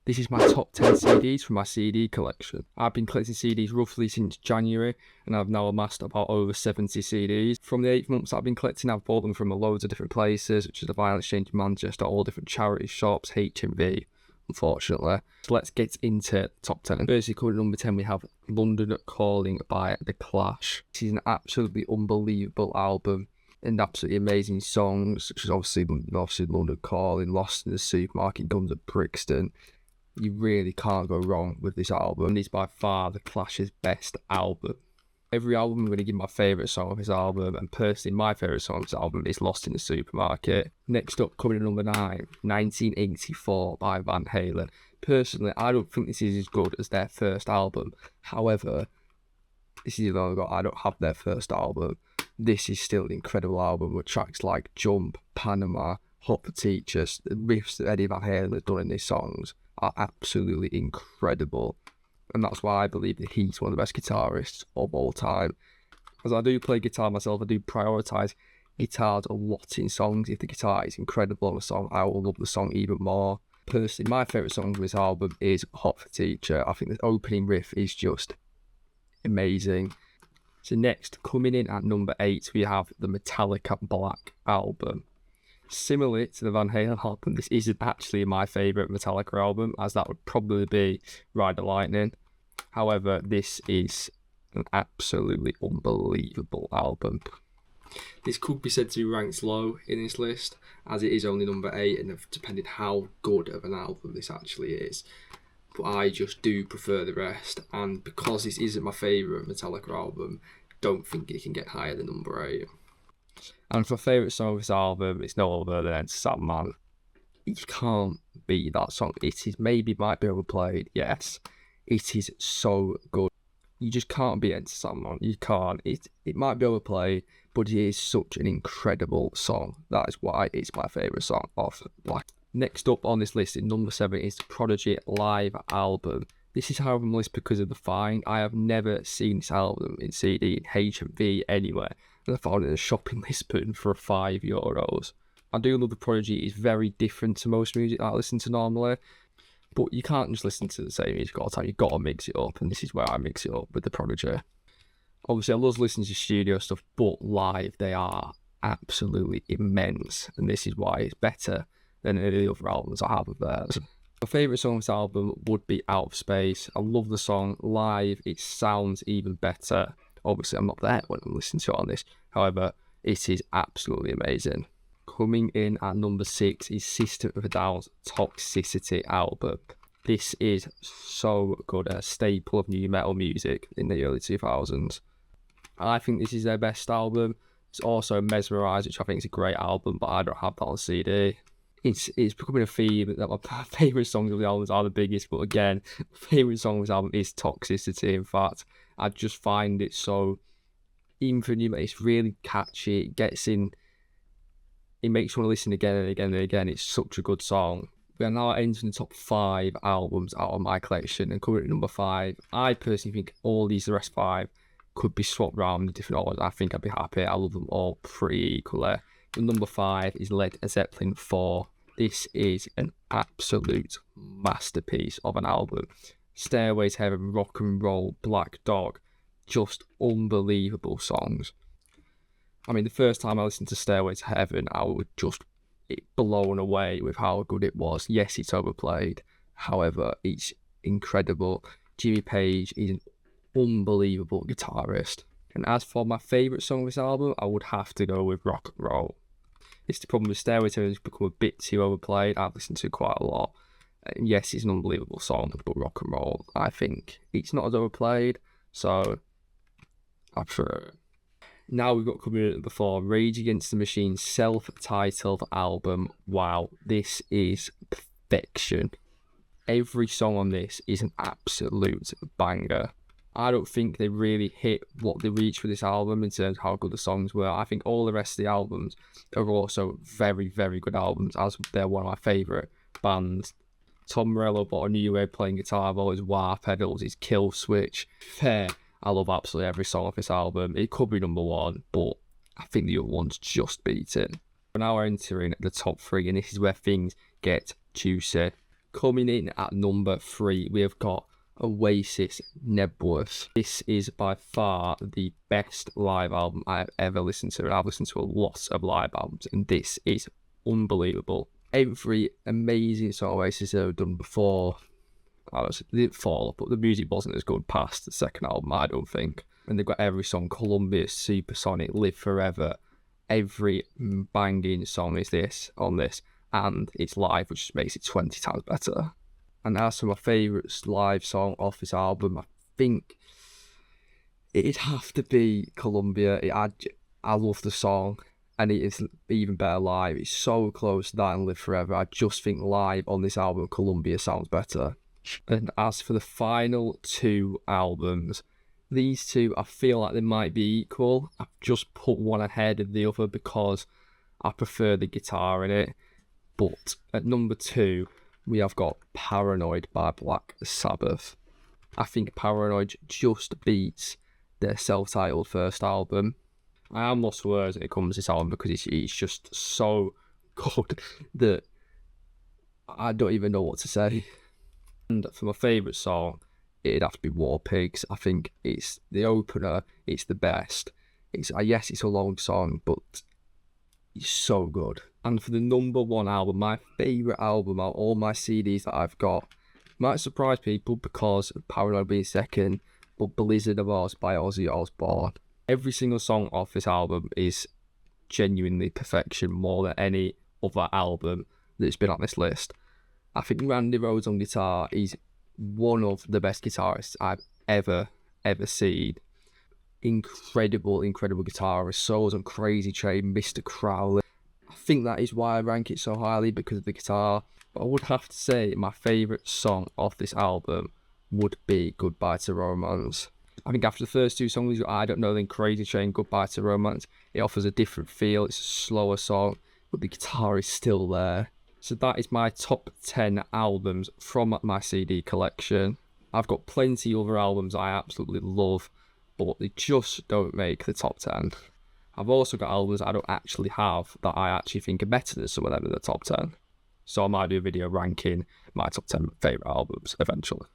This is my top 10 CDs from my CD collection. I've been collecting CDs roughly since January, and I've now amassed about over 70 CDs. From the 8 months I've been collecting, I've bought them from loads of different places, such as the Vinyl Exchange in Manchester, all different charity shops, HMV, unfortunately. So let's get into the top 10. Firstly, coming at number 10, we have London Calling by The Clash. This is an absolutely unbelievable album and absolutely amazing songs, such as obviously London Calling, Lost in the Supermarket, Guns at Brixton. You really can't go wrong with this album. It's by far The Clash's best album. Every album I'm going to give my favourite song of his album, and personally my favourite song of his album is Lost in the Supermarket. Next up, coming at number 9, 1984 by Van Halen. Personally, I don't think this is as good as their first album. However, this is I don't have their first album. This is still an incredible album with tracks like Jump, Panama, Hot for Teachers. The riffs that Eddie Van Halen has done in these songs are absolutely incredible, and that's why I believe that he's one of the best guitarists of all time. As I do play guitar myself, I do prioritise guitars a lot in songs. If the guitar is incredible on a song, I will love the song even more. Personally, my favourite song of this album is Hot for Teacher. I think the opening riff is just amazing. So next, coming in at number 8, we have the Metallica Black Album. Similar to the Van Halen album, this isn't actually my favourite Metallica album, as that would probably be Ride the Lightning. However, this is an absolutely unbelievable album. This could be said to be ranked low in this list, as it is only number 8, and depending how good of an album this actually is. But I just do prefer the rest, and because this isn't my favourite Metallica album, don't think it can get higher than number 8. And for my favourite song of this album, it's no other than Sandman. You can't beat that song. Might be overplayed, yes. It is so good. You just can't beat Enter Sandman. You can't. It might be overplayed, but it is such an incredible song. That is why it's my favourite song of Black. Next up on this list, in number 7, is the Prodigy live album. This is, however, on the list because of the find. I have never seen this album in CD, in HMV, anywhere. And I found it in a shop in Lisbon for €5. I do love the Prodigy. It's very different to most music that I listen to normally. But you can't just listen to the same music all the time. You've got to mix it up. And this is where I mix it up with the Prodigy. Obviously, I love listening to studio stuff, but live, they are absolutely immense. And this is why it's better than any of the other albums I have of theirs. My favourite song of this album would be Out of Space. I love the song. Live, it sounds even better. Obviously, I'm not there when I'm listening to it on this. However, it is absolutely amazing. Coming in at number 6 is System of a Down's Toxicity album. This is so good, a staple of new metal music in the early 2000s. I think this is their best album. It's also Mesmerize, which I think is a great album, but I don't have that on CD. It's becoming a theme that my favourite songs of the albums are the biggest, but again, my favourite song of this album is Toxicity. In fact, I just find it so, even for new, it's really catchy. It gets in, it makes you want to listen again and again and again. It's such a good song. We are now entering the top 5 albums out of my collection, and coming at number 5, I personally think all the rest 5 could be swapped around in different orders. I think I'd be happy. I love them all pretty equally. And number 5 is Led Zeppelin 4. This is an absolute masterpiece of an album. Stairway to Heaven, Rock and Roll, Black Dog, just unbelievable songs. I mean, the first time I listened to Stairway to Heaven, I was just blown away with how good it was. Yes, it's overplayed. However, it's incredible. Jimmy Page is an unbelievable guitarist. And as for my favourite song of this album, I would have to go with Rock and Roll. It's the problem with Stairway to Heaven, it's become a bit too overplayed. I've listened to it quite a lot. And yes, it's an unbelievable song, but Rock and Roll, I think it's not as overplayed, so I prefer it. Now we've got coming in at number 4, Rage Against the Machine's self-titled album. Wow, this is perfection. Every song on this is an absolute banger. I don't think they really hit what they reached for this album in terms of how good the songs were. I think all the rest of the albums are also very, very good albums, as they're one of my favourite bands. Tom Morello brought a new way of playing guitar, all his wah pedals, his kill switch. Fair, I love absolutely every song off this album. It could be number 1, but I think the other ones just beat it. We're now entering the top 3, and this is where things get juicy. Coming in at number 3, we have got Oasis Nebulous. This is by far the best live album I've ever listened to. And I've listened to a lot of live albums, and this is unbelievable. Every amazing song Oasis have done before, they didn't fall, but the music wasn't as good past the second album, I don't think. And they've got every song: Columbia, Supersonic, Live Forever. Every banging song is this on this, and it's live, which makes it 20 times better. And as for my favourite live song off this album, I think it'd have to be Columbia. I love the song, and it is even better live. It's so close to that and Live Forever. I just think live on this album, Columbia sounds better. And as for the final 2 albums, these 2, I feel like they might be equal. I've just put one ahead of the other because I prefer the guitar in it. But at number 2, we have got Paranoid by Black Sabbath. I think Paranoid just beats their self-titled first album. I am lost for words when it comes to this album because it's just so good that I don't even know what to say. And for my favourite song, it'd have to be War Pigs. I think it's the opener, it's the best. Yes, it's a long song, but it's so good. And for the number 1 album, my favourite album out of all my CDs that I've got, might surprise people because of Paranoid being second, but Blizzard of Oz by Ozzy Osbourne. Every single song off this album is genuinely perfection, more than any other album that's been on this list. I think Randy Rhoads on guitar is one of the best guitarists I've ever seen. Incredible guitarist. Solos on Crazy Train, Mr. Crowley. I think that is why I rank it so highly, because of the guitar. But I would have to say my favourite song off this album would be Goodbye to Romance. I think after the first 2 songs, I Don't Know, then Crazy Train, Goodbye to Romance, it offers a different feel. It's a slower song, but the guitar is still there. So that is my top 10 albums from my CD collection. I've got plenty other albums I absolutely love, but they just don't make the top 10. I've also got albums I don't actually have that I actually think are better than some of them in the top 10. So I might do a video ranking my top 10 favourite albums eventually.